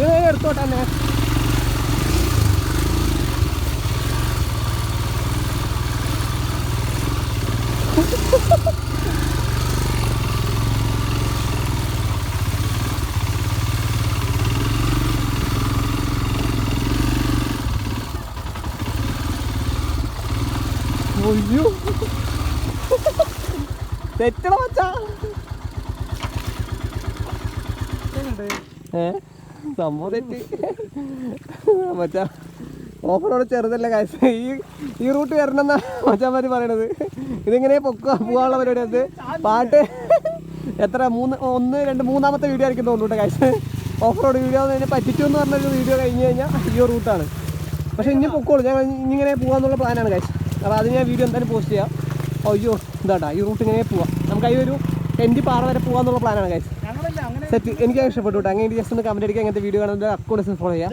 നിങ്ങൾ എടുത്തോട്ടെ തന്നെ. ഒയ്യോ തെറ്റണ മച്ചാ. സംഭവം തെറ്റ് മച്ചാ. ഓഫറോട് ചെറുതല്ല കാശ്. ഈ റൂട്ട് വരണമെന്നാ മച്ചാന്മാര് പറയണത്. ഇതിങ്ങനെ പോകാനുള്ള പരിപാടി. അത് പാട്ട് എത്ര 3 വീഡിയോ ആയിരിക്കും തോന്നുന്നു കാശ്. ഓഫ് റോഡ് വീഡിയോ അതിനെ പറ്റിച്ചു എന്ന് പറഞ്ഞൊരു വീഡിയോ കഴിഞ്ഞ് കഴിഞ്ഞാൽ ഈ റൂട്ടാണ്. പക്ഷേ ഇനി പൊക്കോളൂ. ഞാൻ ഇങ്ങനെ പോകാമെന്നുള്ള പ്ലാനാണ് കാശ്. അപ്പോൾ അതിന് ഞാൻ വീഡിയോ എന്തായാലും പോസ്റ്റ് ചെയ്യാം. അയ്യോ ഇതാട്ടാ ഈ റൂട്ട് ഇങ്ങനെ പോവാം. നമുക്ക് ഈ ഒരു ടെൻറ്റ് പാറ വരെ പോകാമെന്നുള്ള പ്ലാനാണ് കാശ്. സെറ്റ്. എനിക്ക് ഇഷ്ടപ്പെട്ടു കേട്ടോ. അങ്ങനെ ജസ്റ്റ് ഒന്ന് കമൻറ്റ് അടിക്കുക. അങ്ങനത്തെ വീഡിയോ കാണുന്നത് അക്കൗണ്ട് ഫോളോ ചെയ്യാം.